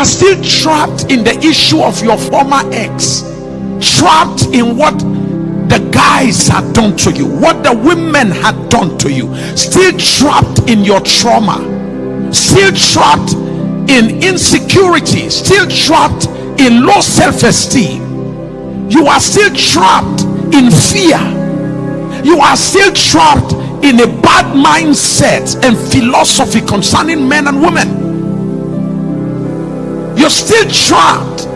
are still trapped in the issue of your former ex, trapped in what the guys had done to you, what the women had done to you, still trapped in your trauma, still trapped in insecurity, still trapped in low self-esteem. You are still trapped in fear. You are still trapped in a bad mindset and philosophy concerning men and women. You're still trapped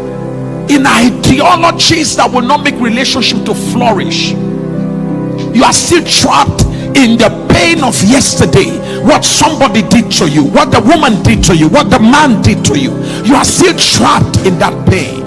in ideologies that will not make relationship to flourish. You are still trapped in the pain of yesterday, what somebody did to you, what the woman did to you, what the man did to you. You are still trapped in that pain.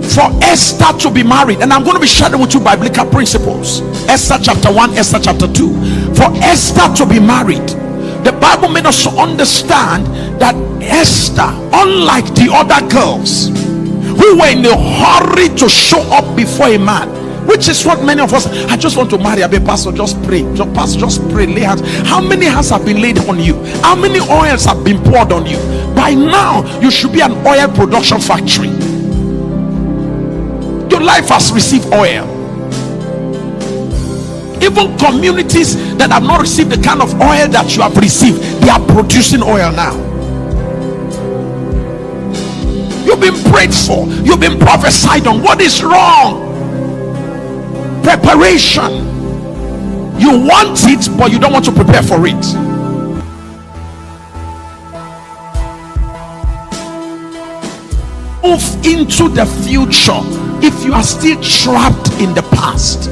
For Esther to be married, and I'm going to be sharing with you biblical principles, Esther chapter 1, Esther chapter 2. For Esther to be married, the Bible made us to understand that Esther, unlike the other girls who were in a hurry to show up before a man, which is what many of us, I just want to marry, pastor, just pray, just pray, lay hands. How many hands have been laid on you? How many oils have been poured on you? By now you should be an oil production factory. Your life has received oil. Even communities that have not received the kind of oil that you have received, they are producing oil now. You've been prayed for, you've been prophesied on. What is wrong? Preparation. You want it, but you don't want to prepare for it. Move into the future if you are still trapped in the past.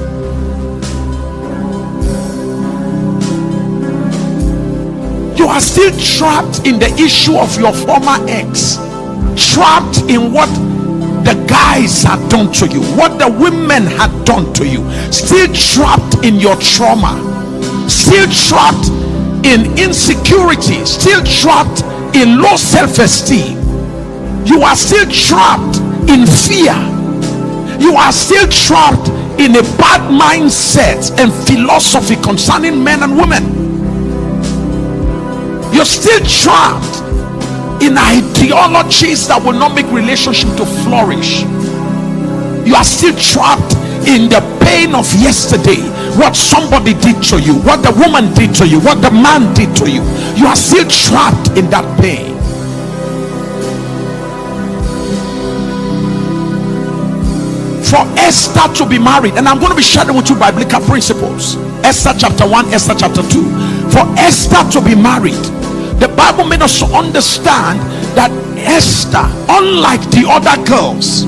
You are still trapped in the issue of your former ex, trapped in what the guys had done to you, what the women had done to you, still trapped in your trauma, still trapped in insecurity, still trapped in low self-esteem. You are still trapped in fear. You are still trapped in a bad mindset and philosophy concerning men and women. You're still trapped in ideologies that will not make relationship to flourish. You are still trapped in the pain of yesterday, what somebody did to you, what the woman did to you, what the man did to you. You are still trapped in that pain. For Esther to be married, and I'm going to be sharing with you biblical principles, Esther chapter 1, Esther chapter 2. For Esther to be married, the Bible made us to understand that Esther, unlike the other girls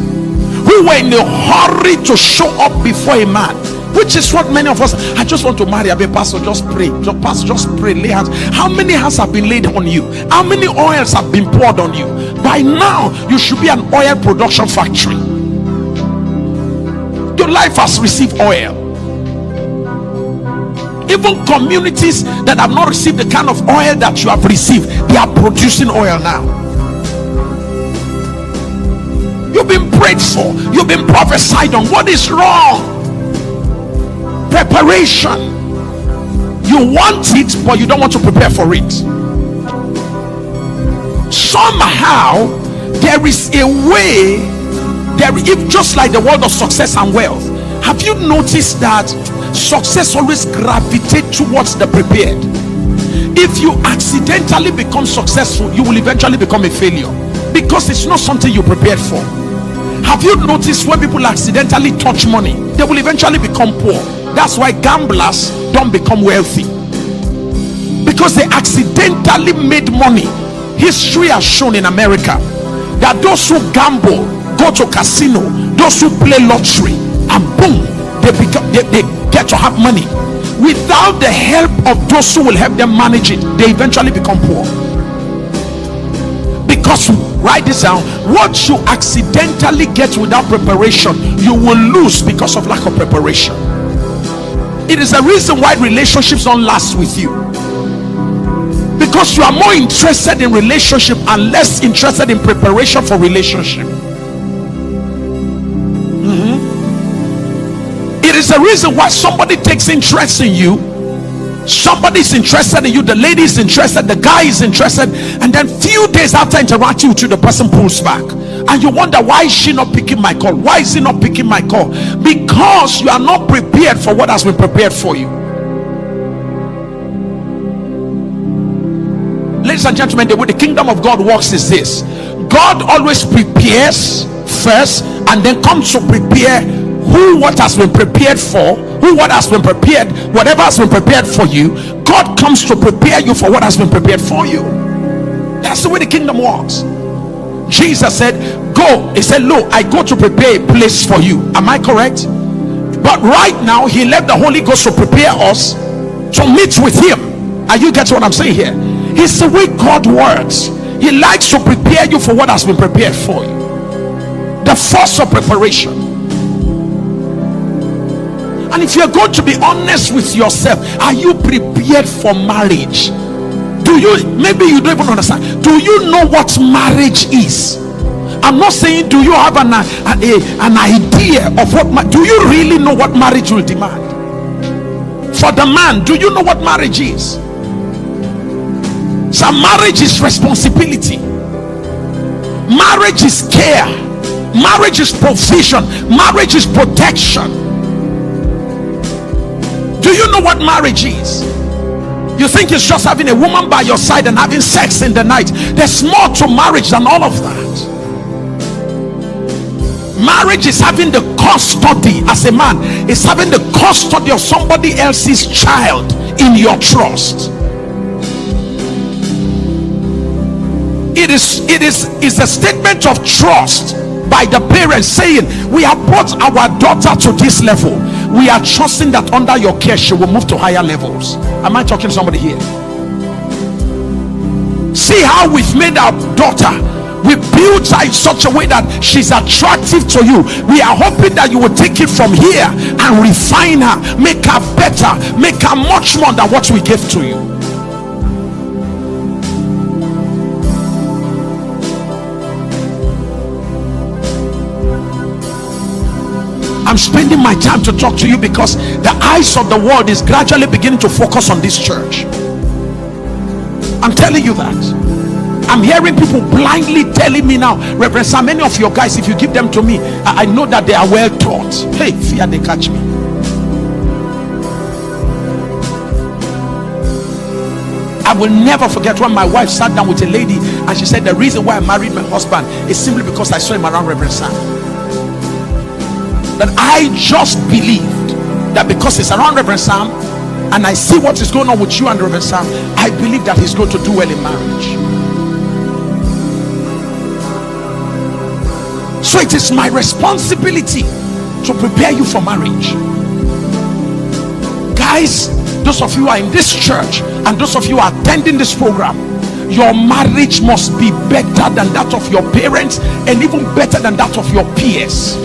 who were in a hurry to show up before a man, which is what many of us, I just want to marry, pastor, just pray, just pray, lay hands. How many hands have been laid on you? How many oils have been poured on you? By now you should be an oil production factory. Your life has received oil. Even communities that have not received the kind of oil that you have received, they are producing oil now. You've been prayed for, you've been prophesied on. What is wrong? Preparation. You want it, but you don't want to prepare for it. Somehow there is a way, if just like the world of success and wealth, have you noticed that success always gravitates towards the prepared? If you accidentally become successful, you will eventually become a failure, because it's not something you prepared for. Have you noticed when people accidentally touch money, they will eventually become poor? That's why gamblers don't become wealthy, because they accidentally made money. History has shown in America that those who gamble, go to casino, those who play lottery, and boom, they get to have money. Without the help of those who will help them manage it, they eventually become poor. Because, write this down, what you accidentally get without preparation, you will lose because of lack of preparation. It is the reason why relationships don't last with you, because you are more interested in relationship and less interested in preparation for relationship. It is the reason why somebody takes interest in you Somebody is interested in you, the lady is interested, the guy is interested, and then few days after interacting with you, the person pulls back, and you wonder, why is she not picking my call? Why is he not picking my call? Because you are not prepared for what has been prepared for you. Ladies and gentlemen, the way the kingdom of God works is this: God always prepares first and then comes to prepare what has been prepared for, what has been prepared, whatever has been prepared for you. God comes to prepare you for what has been prepared for you. That's the way the kingdom works. Jesus said, go. He said, look, I go to prepare a place for you. Am I correct? But right now he left the Holy Ghost to prepare us to meet with him. Are you getting what I'm saying here? It's the way God works. He likes to prepare you for what has been prepared for you. The force of preparation. And if you're going to be honest with yourself, are you prepared for marriage? Do you, maybe you don't even understand, do you know what marriage is? I'm not saying do you have an idea of what, do you really know what marriage will demand? For the man, do you know what marriage is? So marriage is responsibility, marriage is care, marriage is provision, marriage is protection. Do you know what marriage is? You think it's just having a woman by your side and having sex in the night. There's more to marriage than all of that. Marriage is having the custody. As a man, it's having the custody of somebody else's child in your trust. It is a statement of trust by the parents saying, we have brought our daughter to this level, we are trusting that under your care she will move to higher levels. Am I talking to somebody here? See how we've made our daughter, we built her in such a way that she's attractive to you. We are hoping that you will take it from here and refine her, make her better, make her much more than what we gave to you. I'm spending my time to talk to you because the eyes of the world is gradually beginning to focus on this church. I'm telling you that. I'm hearing people blindly telling me now, Reverend Sam, many of your guys, if you give them to me, I know that they are well taught. Hey, fear they catch me. I will never forget when my wife sat down with a lady and she said, the reason why I married my husband is simply because I saw him around Reverend Sam. That I just believed that because it's around Reverend Sam and I see what is going on with you and Reverend Sam, I believe that he's going to do well in marriage. So it is my responsibility to prepare you for marriage. Guys, those of you who are in this church and those of you who are attending this program, your marriage must be better than that of your parents and even better than that of your peers.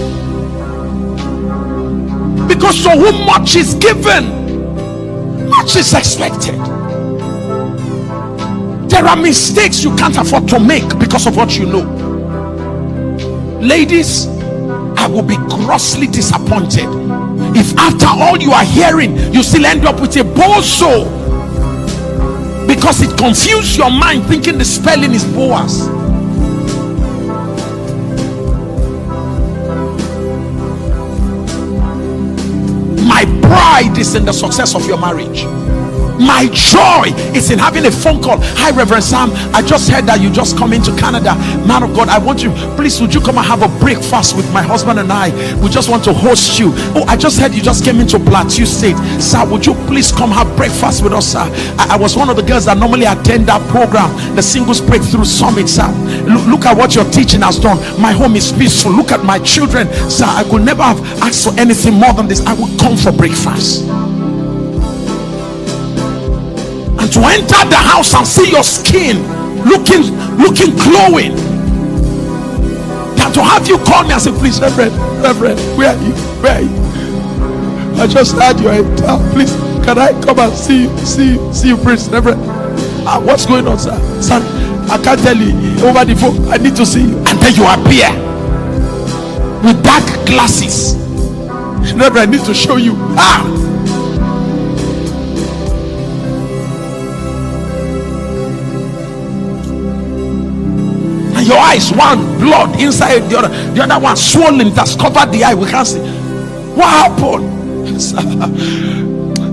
Because to whom much is given, much is expected. There are mistakes you can't afford to make because of what you know. Ladies, I will be grossly disappointed if after all you are hearing, you still end up with a bozo because it confused your mind thinking the spelling is Boaz. My pride is in the success of your marriage. My joy is in having a phone call. Hi Reverend Sam, I just heard that you just come into Canada. Man of God, I want you, please would you come and have a breakfast with my husband and I? We just want to host you. Oh, I just heard you just came into Plateau State. Sir, would you please come have breakfast with us, sir? I was one of the girls that normally attend that program, the Singles Breakthrough Summit, sir. Look at what your teaching has done. My home is peaceful. Look at my children, sir. I could never have asked for anything more than this. I would come for breakfast. And to enter the house and see your skin looking glowing, than to have you call me and say, please Reverend, where are you? I just heard you are in town, please can I come and see you Prince Reverend? What's going on, sir? Son, I can't tell you over the phone, I need to see you. And then you appear with dark glasses. Reverend, I need to show you. eyes, one blood inside the other one swollen, that's covered the eye, we can't see. What happened?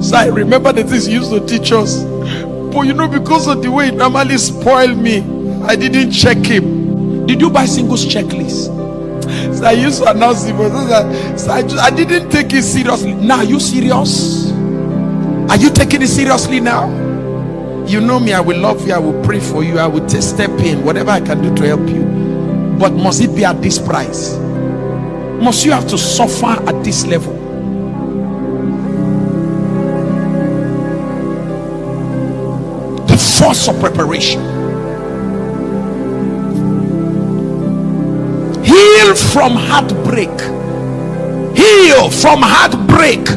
So I remember the things he used to teach us, but because of the way it normally spoiled me, I didn't check him. Did you buy singles checklist? So I used to announce it, but I didn't take it seriously. Now, are you serious? Are you taking it seriously now? You know me, I will love you, I will pray for you, I will step in, whatever I can do to help you. But must it be at this price? Must you have to suffer at this level? The force of preparation. Heal from heartbreak. Heal from heartbreak.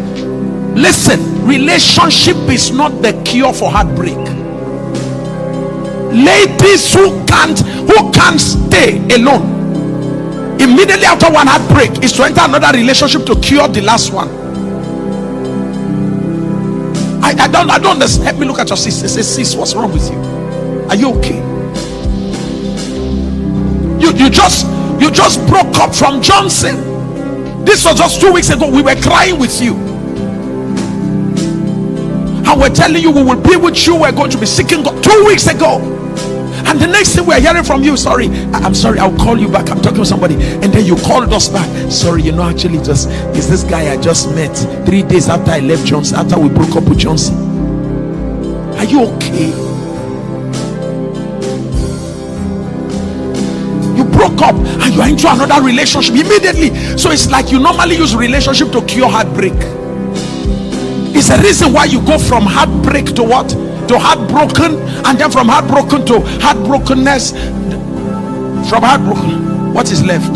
Listen, relationship is not the cure for heartbreak. Ladies who can't stay alone immediately after one heartbreak is to enter another relationship to cure the last one. I don't understand. Help me look at your sister. Say, sis, what's wrong with you? Are you okay? You just broke up from Johnson. This was just 2 weeks ago. We were crying with you, and we're telling you we will be with you, we're going to be seeking God 2 weeks ago, and the next thing we're hearing from you, sorry, I'm sorry, I'll call you back, I'm talking to somebody, and then you called us back. Sorry, actually just is this guy I just met 3 days after I left Johnson, after we broke up with Johnson. Are you okay? You broke up and you are into another relationship immediately. So it's like you normally use relationship to cure heartbreak. It's the reason why you go from heartbreak to what? To heartbroken, and then from heartbroken to heartbrokenness. From heartbroken, what is left?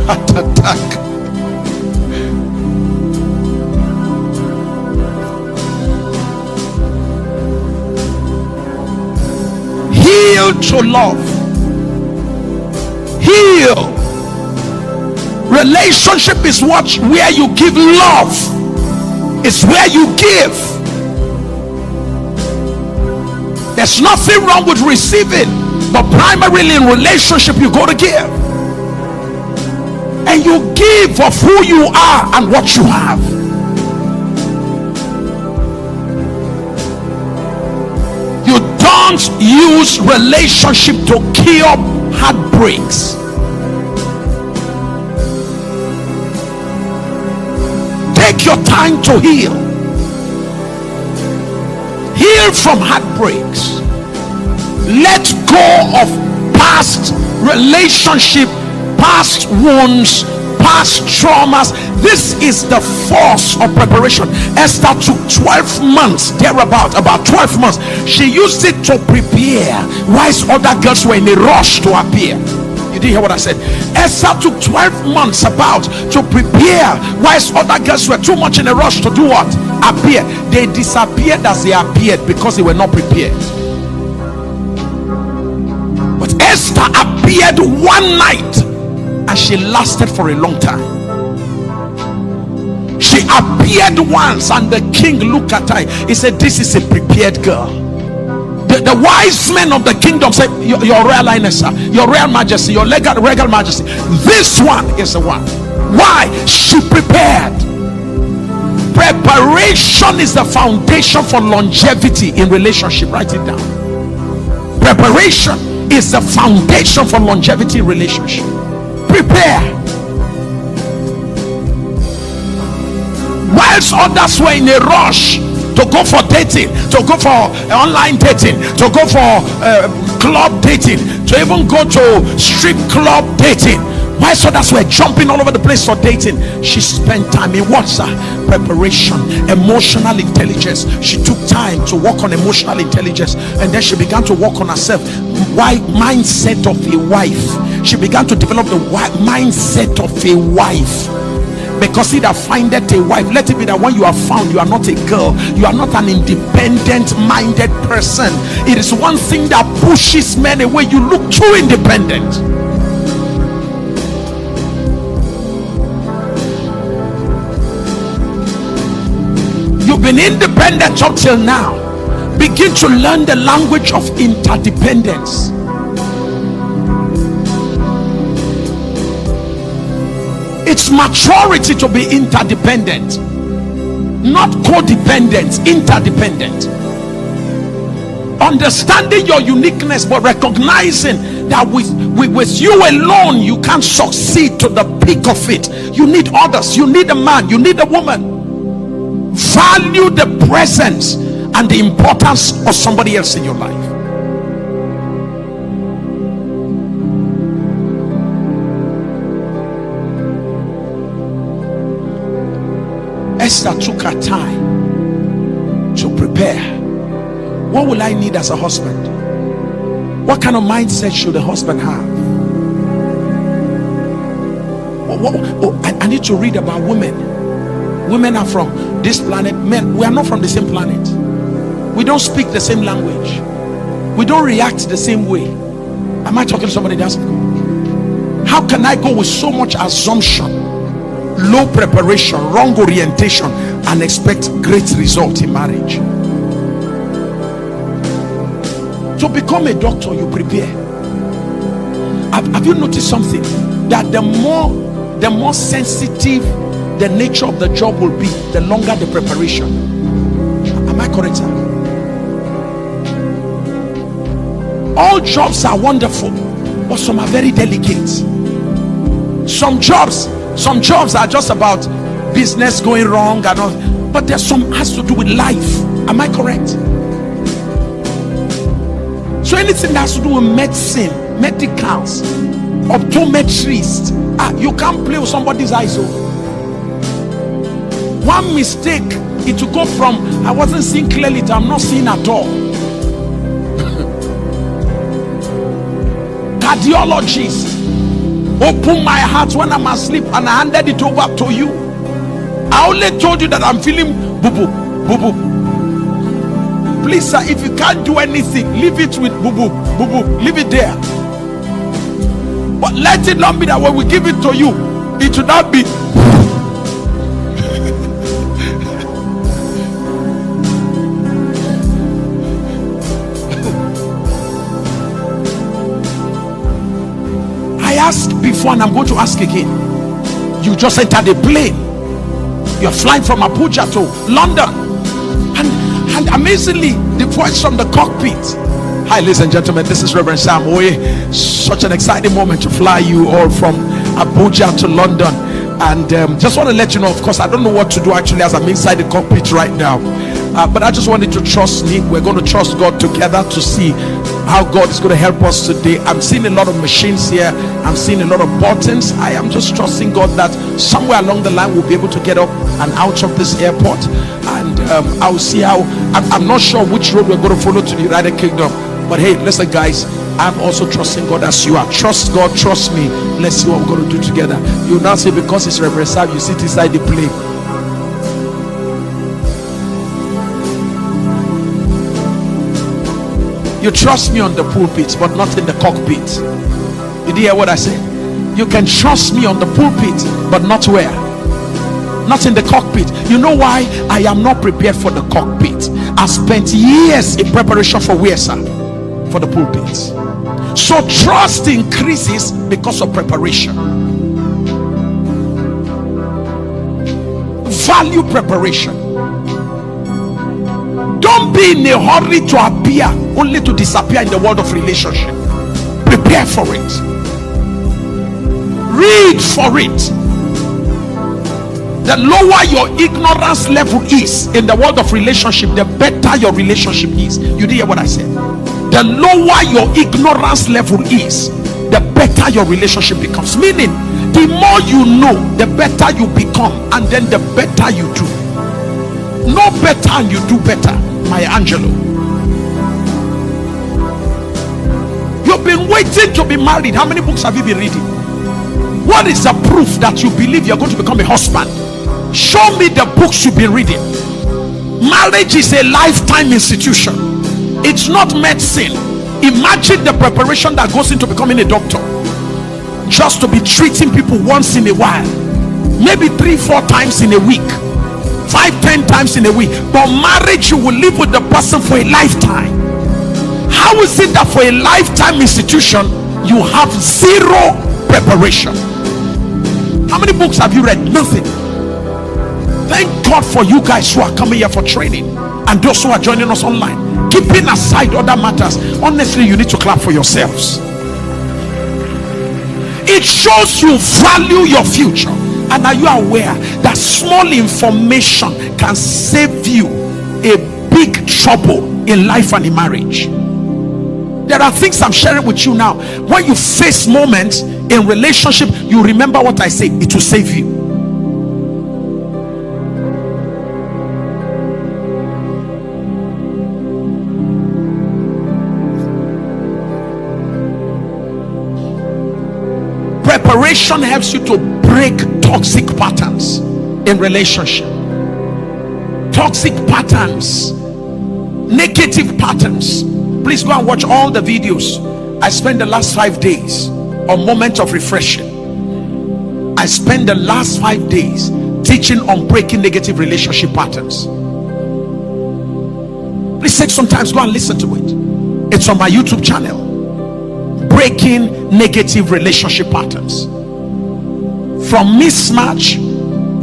Heart attack. Heal to love. Heal. Relationship is where you give love. It's where you give. There's nothing wrong with receiving, but primarily in relationship you go to give, and you give of who you are and what you have. You don't use relationship to cure heartbreaks. Take your time to heal. Heal from heartbreaks. Let go of past relationship, past wounds, past traumas. This is the force of preparation. Esther took 12 months, about 12 months. She used it to prepare, whilst other girls were in a rush to appear. You didn't hear what I said? Esther took 12 months to prepare, whilst other girls were too much in a rush to do what? Appear. They disappeared as they appeared because they were not prepared. But Esther appeared one night and she lasted for a long time. She appeared once and the king looked at her. He said, this is a prepared girl. The wise men of the kingdom said, your royal highness, your royal majesty, your regal majesty, this one is the one. Why? She prepared. Preparation is the foundation for longevity in relationship. Write it down. Preparation is the foundation for longevity in relationship. Prepare. Whilst others were in a rush to go for dating, to go for online dating, to go for club dating, to even go to strip club dating, whilst others were jumping all over the place for dating, she spent time in what's preparation, emotional intelligence. She took time to work on emotional intelligence, and then she began to work on herself. Why? Mindset of a wife. She began to develop the mindset of a wife. Because he that findeth a wife, let it be that when you are found, you are not a girl, you are not an independent minded person. It is one thing that pushes men away. You look too independent. You've been independent up till now, Begin to learn the language of interdependence. It's maturity to be interdependent, not codependent, interdependent. Understanding your uniqueness, but recognizing that with you alone you can't succeed to the peak of it. You need others, you need a man, you need a woman. Value the presence and the importance of somebody else in your life. Esther took her time to prepare. What will I need as a husband? What kind of mindset should a husband have? I need to read about women. Women are from this planet. Men, we are not from the same planet. We don't speak the same language. We don't react the same way. Am I talking to somebody that's good? How can I go with so much assumption, low preparation, wrong orientation, and expect great result in marriage? To become a doctor, you prepare. Have you noticed something? That the more sensitive the nature of the job will be, the longer the preparation. Am I correct, sir? All jobs are wonderful, but some are very delicate. Some jobs are just about business going wrong and all, but there's some has to do with life. Am I correct? So anything that has to do with medicine, medicals, optometrist, you can't play with somebody's eyes. One mistake, it will go from I wasn't seeing clearly to I'm not seeing at all. Cardiologist, open my heart when I'm asleep and I handed it over to you. I only told you that I'm feeling boo-boo, boo-boo. Please, sir, if you can't do anything, leave it with boo-boo, boo-boo, leave it there. But let it not be that when we give it to you, it should not be. I asked before and I'm going to ask again. You just entered a plane. You're flying from Abuja to London, and amazingly the voice from the cockpit. Hi, ladies and gentlemen, this is Reverend Sam Oye. Such an exciting moment to fly you all from Abuja to London. And just want to let you know, of course, I don't know what to do actually as I'm inside the cockpit right now. But I just wanted to trust me. We're going to trust God together to see how God is going to help us today. I'm seeing a lot of machines here. I'm seeing a lot of buttons. I am just trusting God that somewhere along the line we'll be able to get up and out of this airport. And I'll see how. I'm not sure which road we're going to follow to the United Kingdom. But hey, listen guys, I'm also trusting God as you are. Trust God, trust me. Let's see what we're going to do together. You now say because it's Reverend Sam, you sit inside the plane. You trust me on the pulpit, but not in the cockpit. You did hear what I said? You can trust me on the pulpit, but not where? Not in the cockpit. You know why? I am not prepared for the cockpit. I spent years in preparation for where, sir? For the pulpit. So trust increases because of preparation. Value preparation. Don't be in a hurry to appear only to disappear in the world of relationship. Prepare for it. Read for it. The lower your ignorance level is in the world of relationship, the better your relationship is. You did hear what I said? The lower your ignorance level is, the better your relationship becomes. Meaning, the more you know, the better you become, and then the better you do. Know better and you do better. Maya Angelou. You've been waiting to be married. How many books have you been reading? What is the proof that you believe you're going to become a husband? Show me the books you've been reading. Marriage is a lifetime institution. It's not medicine. Imagine the preparation that goes into becoming a doctor. Just to be treating people once in a while, maybe 3-4 times in a week. 5-10 times in a week. But marriage, you will live with the person for a lifetime. How is it that for a lifetime institution you have zero preparation? How many books have you read? Nothing. Thank God for you guys who are coming here for training, and those who are joining us online. Keeping aside other matters, honestly, you need to clap for yourselves. It shows you value your future. And are you aware that small information can save you a big trouble in life and in marriage? There are things I'm sharing with you now. When you face moments in relationship, you remember what I say. It will save you. Preparation helps you to break toxic patterns in relationship. Toxic patterns, negative patterns. Please go and watch all the videos I spent the last 5 days on moment of refreshing. I spent the last 5 days teaching on breaking negative relationship patterns. Please take some time, go and listen to it. It's on my YouTube channel. Breaking negative relationship patterns, from mismatch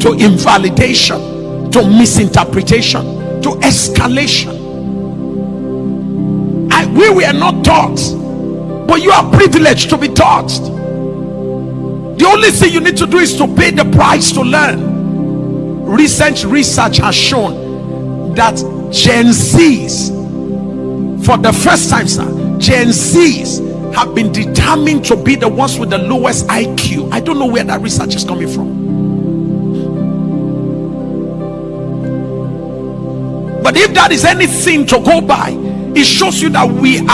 to invalidation to misinterpretation to escalation. We were not taught, but you are privileged to be taught. The only thing you need to do is to pay the price to learn. Recent research has shown that Gen Zs, for the first time, sir, Gen Zs have been determined to be the ones with the lowest IQ. I don't know where that research is coming from, but if that is anything to go by, it shows you that we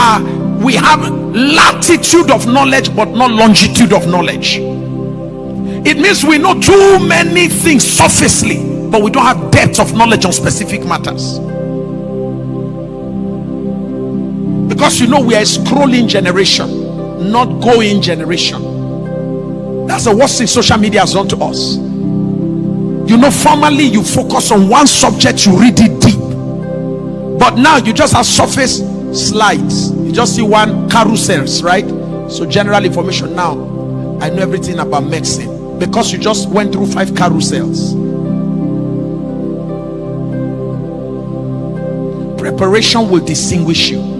have latitude of knowledge but not longitude of knowledge. It means we know too many things surfacely, but we don't have depth of knowledge on specific matters. Because we are a scrolling generation, not going generation. That's the worst thing social media has done to us. Formerly you focus on one subject, you read it deep, but now you just have surface slides. You just see one carousels, right? So general information. Now I know everything about medicine because you just went through 5 carousels. Preparation will distinguish you.